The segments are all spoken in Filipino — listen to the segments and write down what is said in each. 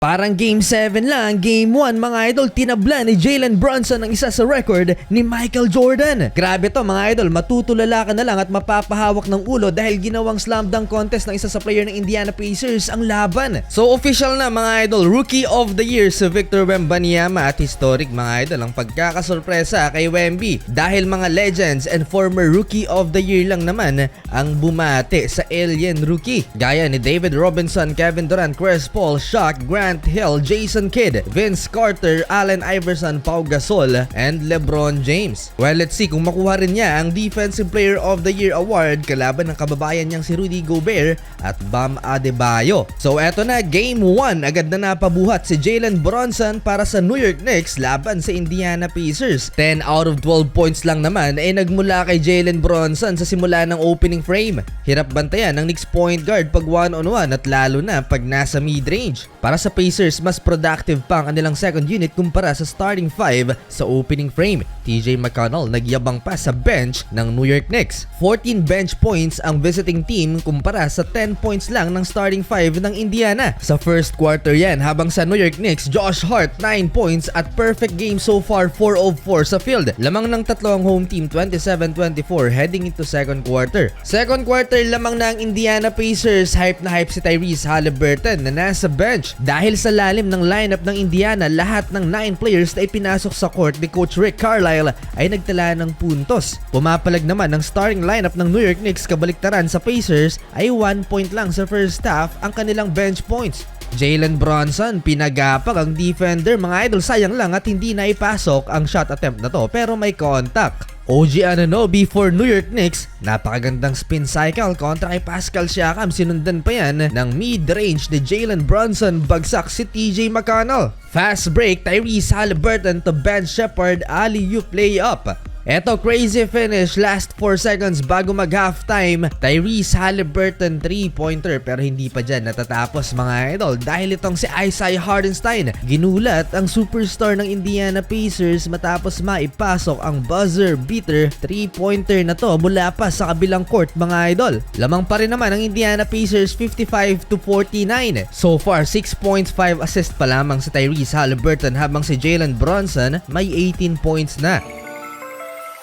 Parang Game 7 lang, Game 1 mga idol, tinabla ni Jalen Brunson ang isa sa record ni Michael Jordan. Grabe to mga idol, matutulala ka na lang at mapapahawak ng ulo dahil ginawang slam dunk contest ng isa sa player ng Indiana Pacers ang laban. So official na mga idol, Rookie of the Year si Victor Wembanyama at historic mga idol ang pagkakasorpresa kay Wemby dahil mga legends and former Rookie of the Year lang naman ang bumate sa Alien Rookie. Gaya ni David Robinson, Kevin Durant, Chris Paul, Shaq, Grant Hill, Jason Kidd, Vince Carter, Allen Iverson, Pau Gasol, and LeBron James. Well, let's see kung makuha rin niya ang Defensive Player of the Year award kalaban ng kababayan niyang si Rudy Gobert at Bam Adebayo. So eto na, Game 1 agad na napabuhat si Jalen Brunson para sa New York Knicks laban sa Indiana Pacers. 10 out of 12 points lang naman ay nagmula kay Jalen Brunson sa simula ng opening frame. Hirap bantayan ng Knicks point guard pag one-on-one at lalo na pag nasa mid-range. Para sa Pacers, mas productive pa ang kanilang second unit kumpara sa starting 5 sa opening frame. TJ McConnell nagyabang pa sa bench ng New York Knicks. 14 bench points ang visiting team kumpara sa 10 points lang ng starting 5 ng Indiana. Sa first quarter yan, habang sa New York Knicks, Josh Hart 9 points at perfect game so far, 4 of 4 sa field. Lamang ng tatlo ang home team, 27-24 heading into second quarter. Second quarter lamang na ang Indiana Pacers, hype na hype si Tyrese Haliburton na nasa bench. Dahil sa lalim ng lineup ng Indiana, lahat ng 9 players na ipinasok sa court ni Coach Rick Carlisle ay nagtala ng puntos. Pumapalag naman ng starting lineup ng New York Knicks, kabaliktaran sa Pacers ay 1 point lang sa first half ang kanilang bench points. Jalen Brunson, pinagapag ang defender mga idol, sayang lang at hindi na ipasok ang shot attempt na to pero may contact. OG Anunoby for New York Knicks, napakagandang spin cycle kontra kay Pascal Siakam, sinundan pa yan ng mid-range ni Jalen Brunson, bagsak si TJ McConnell. Fast break, Tyrese Haliburton to Ben Shepherd, alley-oop layup. Eto, crazy finish, last 4 seconds bago mag-halftime. Tyrese Haliburton 3-pointer pero hindi pa dyan natatapos mga idol dahil itong si Isaiah Hartenstein ginulat ang superstar ng Indiana Pacers matapos maipasok ang buzzer beater 3-pointer na to mula pa sa kabilang court mga idol. Lamang pa rin naman ang Indiana Pacers 55-49. So far 6.5 assist pa lamang sa Tyrese Haliburton habang si Jalen Brunson may 18 points na.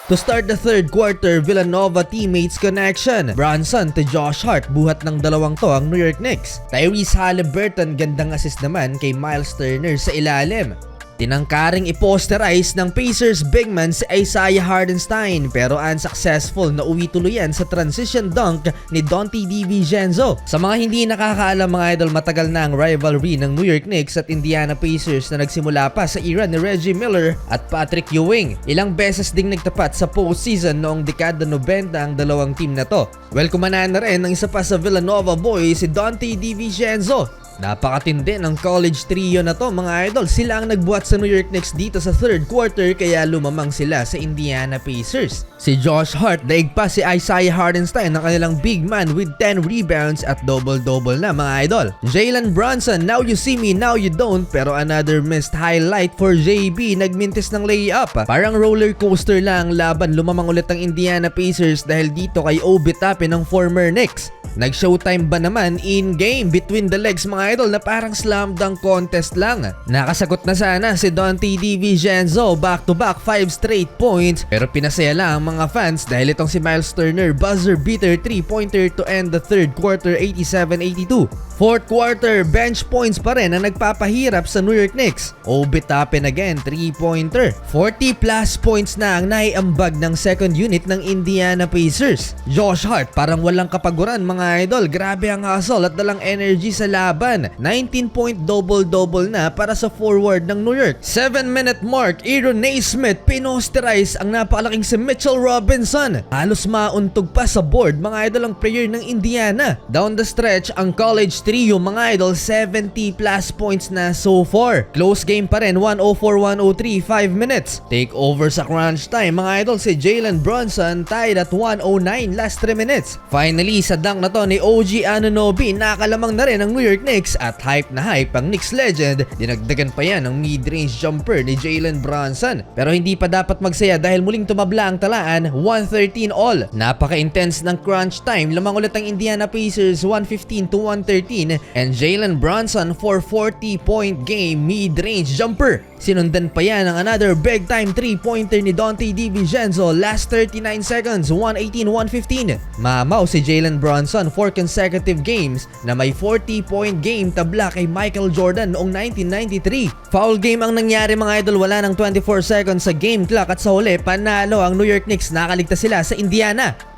To start the third quarter, Villanova teammates connection. Brunson to Josh Hart, buhat ng dalawang to ang New York Knicks. Tyrese Haliburton, gandang assist naman kay Miles Turner sa ilalim. Tinangkaring i-posterize ng Pacers big man si Isaiah Hartenstein pero unsuccessful na uwi tuloy yan sa transition dunk ni Donte DiVincenzo. Sa mga hindi nakakaalam mga idol, matagal na ang rivalry ng New York Knicks at Indiana Pacers na nagsimula pa sa era ni Reggie Miller at Patrick Ewing. Ilang beses ding nagtapat sa postseason noong dekada 90 ang dalawang team na to. Well, kumanan na rin ang isa pa sa Villanova boy, si Donte DiVincenzo. Napakatindi ng college trio na to mga idol. Sila ang nagbuhat sa New York Knicks dito sa third quarter kaya lumamang sila sa Indiana Pacers. Si Josh Hart, daig pa si Isaiah Hartenstein ng kanilang big man with 10 rebounds at double-double na mga idol. Jalen Brunson, now you see me, now you don't, pero another missed highlight for JB, nagmintis ng layup. Parang roller coaster lang ang laban, lumamang ulit ang Indiana Pacers dahil dito kay Obi Toppin ng former Knicks. Nag-showtime ba naman in-game between the legs mga idol na parang slam dunk contest lang. Nakasagot na sana si Donte DiVincenzo, back-to-back 5 straight points pero pinasaya lang ang mga fans dahil itong si Miles Turner, buzzer beater 3-pointer to end the third quarter, 87-82. Fourth quarter, bench points pa rin ang nagpapahirap sa New York Knicks. Obi Toppin again, 3-pointer. 40 plus points na ang naiambag ng second unit ng Indiana Pacers. Josh Hart, parang walang kapaguran mga idol. Grabe ang hustle at dalang energy sa laban. 19-point double-double na para sa forward ng New York. 7-minute mark, Aaron Naismith pinosterize ang napakalaking si Mitchell Robinson. Halos mauntog pa sa board mga idol ang player ng Indiana. Down the stretch, ang college trio mga idol, 70 plus points na so far. Close game pa rin, 104-103, 5 minutes. Take over sa crunch time mga idol, si Jalen Brunson tied at 109 last 3 minutes. Finally, sa dunk na na to ni OG Anunoby, nakalamang na rin ang New York Knicks at hype na hype ang Knicks legend. Dinagdagan pa yan ng mid-range jumper ni Jalen Brunson. Pero hindi pa dapat magsaya dahil muling tumabla ang talaan, 113 all. Napaka-intense ng crunch time, lamang ulit ang Indiana Pacers 115-113 and Jalen Brunson for 40-point game mid-range jumper. Sinundan pa yan ng another big time 3-pointer ni Donte DiVincenzo last 39 seconds, 118-115. Mamaw si Jalen Brunson for consecutive games na may 40-point game tabla kay Michael Jordan noong 1993. Foul game ang nangyari mga idol, wala ng 24 seconds sa game clock at sa huli panalo ang New York Knicks, nakaligtas sila sa Indiana.